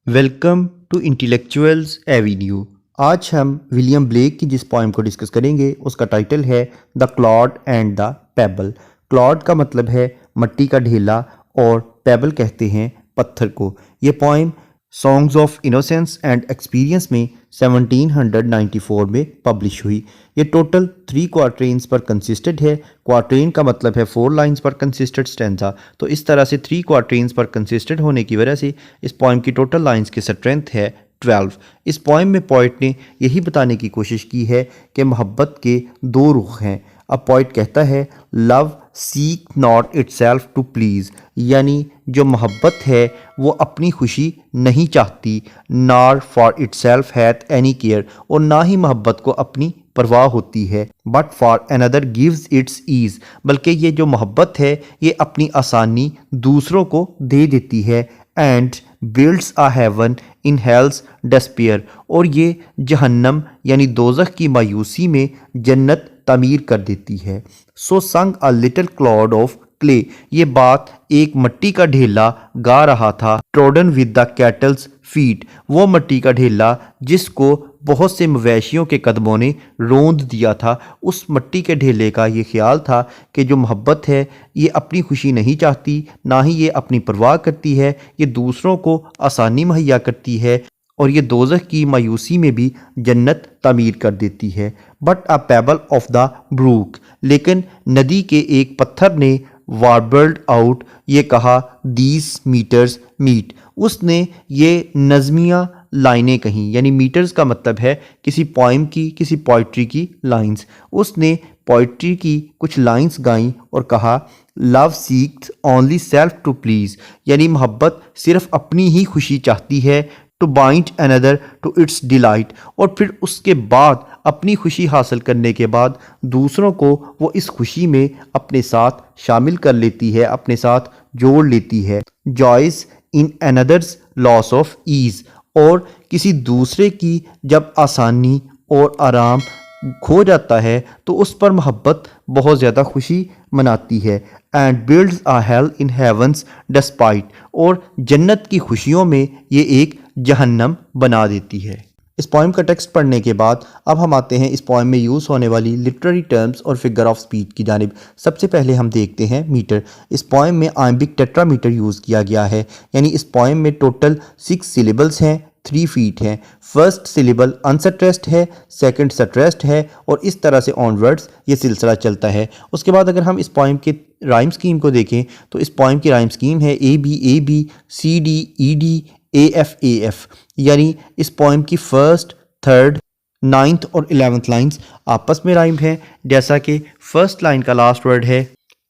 Welcome to intellectuals Avenue. आज हम William Blake की जिस पोएम को डिस्कस करेंगे उसका टाइटल है the Claude and the payable. Claude का मतलब है मट्टी का ढेला और पेबल कहते हैं पत्थर को। ये poem songs of innocence and experience में 1794 में पब्लिश हुई। ये टोटल 3 क्वार्ट्रेन्स पर कंसिस्टेड है। क्वार्ट्रेन का मतलब है 4 लाइंस पर कंसिस्टेड स्टैंजा। तो इस तरह से 3 क्वार्ट्रेन्स पर कंसिस्टेड होने की वजह से इस पोएम की टोटल लाइंस की स्ट्रेंथ है 12। इस पोएम में पोइट ने यही बताने की कोशिश की है कि मोहब्बत के 2 रुख हैं। अब पोइट कहता है love seek not itself to please, यानी जो मोहब्बत है वो अपनी खुशी नहीं चाहती, nor for itself hath any care, और ना ही मोहब्बत को अपनी परवाह होती है, but for another gives its ease, बल्कि ये जो मोहब्बत है ये अपनी आसानी दूसरों को दे देती है। And builds a heaven in hell's despair, और ये जहन्नम यानी दोज़ख की मायूसी में जन्नत तामीर कर देती है। सो संग a little Claude of clay, ये बात एक मट्टी का ढेला गा रहा था। Trodden with the kettles feet, वो मट्टी का ढेला जिसको बहुत से मवेशियों के कदमों ने रोंद दिया था। उस मट्टी के ढेले का ये ख्याल था कि जो मोहब्बत है ये अपनी खुशी नहीं चाहती, ना ही ये अपनी परवाह करती है, ये दूसरों को आसानी मुहैया करती है और ये दोज़ख की मायूसी में भी जन्नत तामीर कर देती है। But a pebble of the brook, लेकिन नदी के एक पत्थर ने वार्बल्ड आउट, ये कहा दीस मीटर्स मीट, उसने ये नज़मिया लाइनें कहीं, यानी मीटर्स का मतलब है किसी पोइम की, किसी पोइट्री की लाइंस। उसने पोइट्री की कुछ लाइंस गाईं और कहा love seeks only self to please, यानी मोहब्बत सिर्फ अपनी ही खुशी चाहती है, to bind another to its delight, और फिर उसके बाद अपनी खुशी हासिल करने के बाद दूसरों को वो इस खुशी में अपने साथ शामिल कर लेती है, अपने साथ जोड़ लेती है। Joys in another's loss of ease, और किसी दूसरे की जब आसानी और आराम खो जाता है तो उस पर मोहब्बत बहुत ज़्यादा खुशी मनाती है। And builds a hell in heaven's despite, और जन्नत की खुशियों में ये एक जहन्नम बना देती है। इस पोएम का टेक्स्ट पढ़ने के बाद अब हम आते हैं इस पोएम में यूज़ होने वाली लिटरेरी टर्म्स और फिगर ऑफ स्पीच की जानिब। सबसे पहले हम देखते हैं मीटर। इस पोएम में आइम्बिक टेट्रामीटर यूज़ किया गया है, यानी इस पोएम में टोटल 6 सिलेबल्स हैं, 3 फीट हैं। फर्स्ट सिलेबल अनस्ट्रेस्ड है, सेकंड स्ट्रेस्ड है, और इस तरह से ऑनवर्ड्स ये सिलसिला चलता है। उसके बाद अगर हम इस पोएम के राइम स्कीम को देखें तो इस पोएम की राइम स्कीम है A B C D E D A F, यानी इस पोएम की फर्स्ट, थर्ड, 9th और 11th लाइन्स आपस में राइम है। जैसा कि फर्स्ट लाइन का लास्ट वर्ड है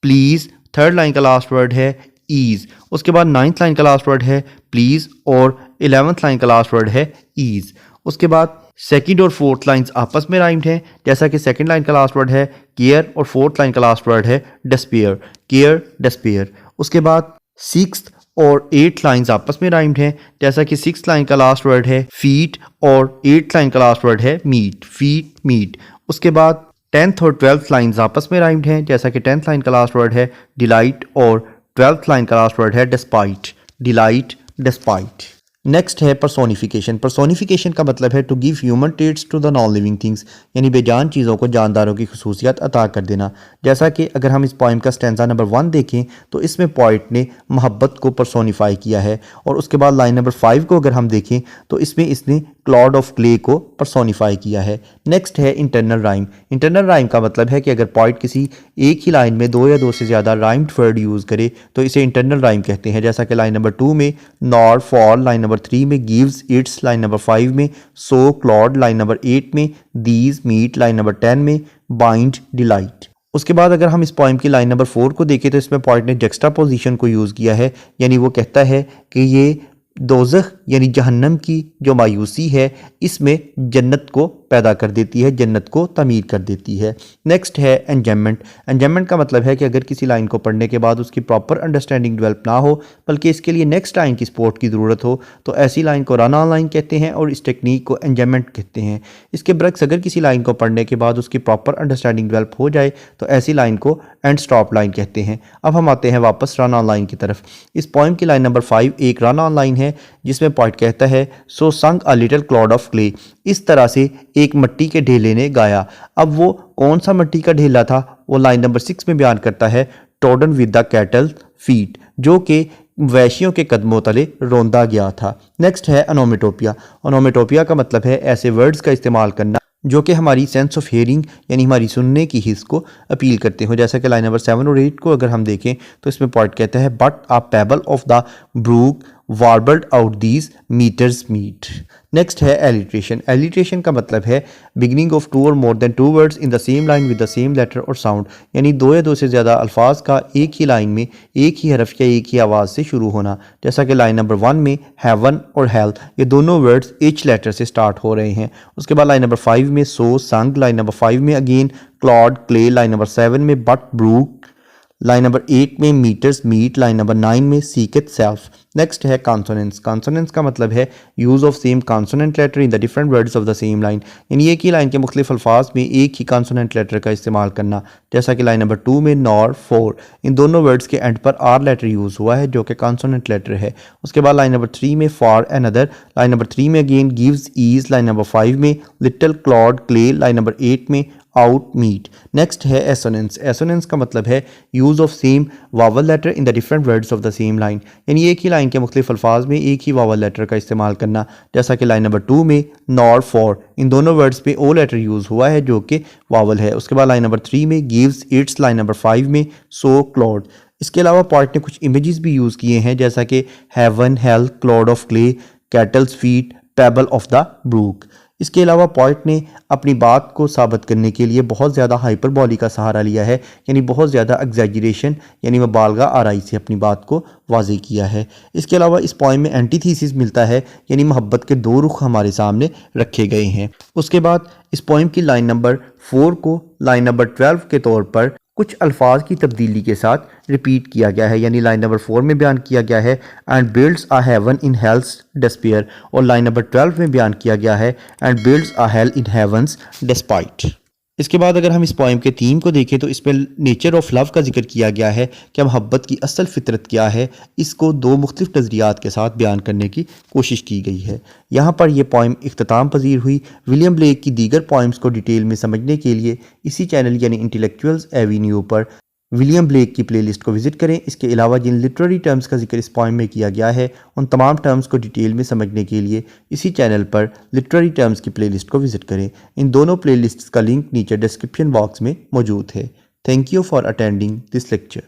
प्लीज़, थर्ड लाइन का लास्ट वर्ड है ईज़, उसके बाद 9th लाइन का लास्ट वर्ड है प्लीज़, और 11th लाइन का लास्ट वर्ड है ईज़। उसके बाद सेकंड और फोर्थ लाइन्स आपस में राइम्ड हैं, जैसा कि सेकंड लाइन का लास्ट वर्ड है केयर और फोर्थ लाइन का लास्ट वर्ड है डिस्पेयर, केयर डिस्पेयर। उसके बाद 6th और 8th लाइन्स आपस में राइम्ड हैं, जैसा कि 6th लाइन का लास्ट वर्ड है फीट और 8th लाइन का लास्ट वर्ड है मीट, फीट मीट। उसके बाद 10th और 12th लाइन्स आपस में राइम्ड हैं, जैसा कि 10th लाइन का लास्ट वर्ड है डिलाइट और 12th लाइन का लास्ट वर्ड है डिस्पाइट, डिलाइट डिस्पाइट। नेक्स्ट है पर्सोनिफिकेशन। पर्सोनिफिकेशन का मतलब है to give human traits to the non living things, यानी बेजान चीज़ों को जानदारों की खसूसियात अता कर देना। जैसा कि अगर हम इस पोएम का स्टैंजा नंबर 1 देखें तो इसमें पोइट ने मोहब्बत को पर्सोनिफाई किया है, और उसके बाद लाइन नंबर 5 को अगर हम देखें तो इसमें इसने क्लॉड ऑफ क्ले को पर्सोनिफाई किया है। नेक्स्ट है इंटरनल राइम। इंटरनल राइम का मतलब है कि अगर पोइट किसी एक ही लाइन में 2 या 2 से ज़्यादा राइम्ड वर्ड यूज़ करे तो इसे इंटरनल राइम कहते हैं, जैसा कि लाइन नंबर 2 में नॉर, फॉर लाइन नंबर 3 में, गिव्स, इट्स लाइन नंबर 5 में, सो, क्लॉड लाइन नंबर 8 में, दीज, मीट लाइन नंबर 10 में, बाइंड, डिलाइट। उसके बाद अगर हम इस पोएम की लाइन नंबर 4 को देखें तो इसमें पोइट ने जक्स्टापोजिशन को यूज़ किया है, यानी वो कहता है कि ये दोज़ख यानी जहन्नम की जो मायूसी है इसमें जन्नत को पैदा कर देती है, जन्नत को तमीर कर देती है। नेक्स्ट है एंजाइममेंट। एंजाइममेंट का मतलब है कि अगर किसी लाइन को पढ़ने के बाद उसकी प्रॉपर अंडरस्टैंडिंग डेवलप ना हो, बल्कि इसके लिए नेक्स्ट लाइन की सपोर्ट की ज़रूरत हो, तो ऐसी लाइन को रन ऑन लाइन कहते हैं और इस टेक्निक को एंजाइममेंट कहते हैं। इसके बरक्स अगर किसी लाइन को पढ़ने के बाद उसकी प्रॉपर अंडरस्टैंडिंग डेवलप हो जाए तो ऐसी लाइन को एंड स्टॉप लाइन कहते हैं। अब हम आते हैं वापस रन ऑन लाइन की तरफ। इस पोएम की लाइन नंबर 5 एक रन ऑन लाइन है जिसमें पॉइंट कहता है सो संग a little cloud of clay. इस तरह से एक मिट्टी के ढेले ने गाया। अब वो कौन सा मिट्टी का ढेला था, वो लाइन नंबर 6 में बयान करता है टोडन विद द कैटल फीट, जो कि वैश्यों के कदमों तले रोंदा गया था। नेक्स्ट है ओनोमेटोपिया। ओनोमेटोपिया का मतलब है ऐसे वर्ड्स का इस्तेमाल करना जो कि हमारी सेंस ऑफ हेयरिंग यानी हमारी सुनने की हिस्स को अपील करते हो। जैसा कि लाइन नंबर 7 और 8 को अगर हम देखें तो इसमें पॉइंट कहता है but a pebble of the brook warbled out these metres meet. Next है एलिट्रेशन। एलिट्रेशन का मतलब है बिगिनिंग ऑफ टू और more than two words in the same line with the same letter और साउंड, यानी दो या दो से ज़्यादा अल्फाज का एक ही लाइन में एक ही हरफ या एक ही आवाज़ से शुरू होना। जैसा कि लाइन नंबर 1 में हेवन और हेल्थ ये दोनों वर्ड्स एच लेटर से स्टार्ट हो रहे हैं। उसके बाद लाइन नंबर 5 में सो संग, लाइन नंबर 5 में again Claude clay, line number 7 में बट ब्रूक, लाइन नंबर 8 में मीटर्स मीट, लाइन नंबर 9 में सीकेट सेल्फ। नेक्स्ट है कॉन्सोनेंट्स। कॉन्सोनेंट्स का मतलब है use of same consonant letter in the different words of the same line, यानी एक ही line के मुख्तलिफ अल्फाज में एक ही कॉन्सोनेंट लेटर का इस्तेमाल करना। जैसा कि लाइन नंबर 2 में नॉर फोर, इन दोनों वर्ड्स के एंड पर आर लेटर यूज़ हुआ है जो कि कॉन्सोनेंट लेटर है। उसके बाद लाइन नंबर 3 में फॉर अनदर, लाइन नंबर 3 में again gives ease, line number 5 में little clod clay, line number 8 में आउट मीट। नेक्स्ट है एसोनेंस। एसोनेंस का मतलब है use of same vowel letter in the different words of the same line, यानी एक ही line के मुख्तलिफ अल्फाज में एक ही वावल लेटर का इस्तेमाल करना। जैसा कि लाइन नंबर 2 में नॉर फॉर, इन दोनों वर्ड्स में ओ लेटर यूज़ हुआ है जो कि वावल है। उसके बाद लाइन नंबर 3 में गिव्स इट्स, लाइन नंबर 5 में सो क्लॉड। इसके अलावा पॉइंट ने कुछ इमेजेस भी यूज़ किए हैं जैसा कि heaven, health, clod of clay, cattle's feet, pebble of the brook. इसके अलावा पॉइंट ने अपनी बात को साबित करने के लिए बहुत ज़्यादा हाइपरबोली का सहारा लिया है, यानी बहुत ज़्यादा एग्जैजरेशन यानी मुबालगा आराई से अपनी बात को वाज़ेह किया है। इसके अलावा इस पोएम में एंटीथीसिस मिलता है, यानी मोहब्बत के दो रुख हमारे सामने रखे गए हैं। उसके बाद इस पोएम की लाइन नंबर 4 को लाइन नंबर 12 के तौर पर कुछ अल्फाज की तब्दीली के साथ रिपीट किया गया है, यानी लाइन नंबर 4 में बयान किया गया है and builds a heaven in hell's despair, और लाइन नंबर 12 में बयान किया गया है and builds a hell in heaven's despite. इसके बाद अगर हम इस पोएम के थीम को देखें तो इसमें नेचर ऑफ लव का जिक्र किया गया है कि मोहब्बत की असल फितरत क्या है, इसको दो मुख्तलिफ नज़रियात के साथ बयान करने की कोशिश की गई है। यहाँ पर यह पोएम इख्तिताम पजीर हुई। विलियम ब्लेक की दीगर पोएम्स को डिटेल में समझने के लिए इसी चैनल यानी इंटेलेक्चुअल्स एवेन्यू पर विलियम ब्लेक की प्लेलिस्ट को विजिट करें। इसके अलावा जिन लिटरेरी टर्म्स का जिक्र इस पोएम में किया गया है उन तमाम टर्म्स को डिटेल में समझने के लिए इसी चैनल पर लिटरेरी टर्म्स की प्लेलिस्ट को विजिट करें। इन दोनों प्लेलिस्ट्स का लिंक नीचे डिस्क्रिप्शन बॉक्स में मौजूद है। Thank you for attending this lecture.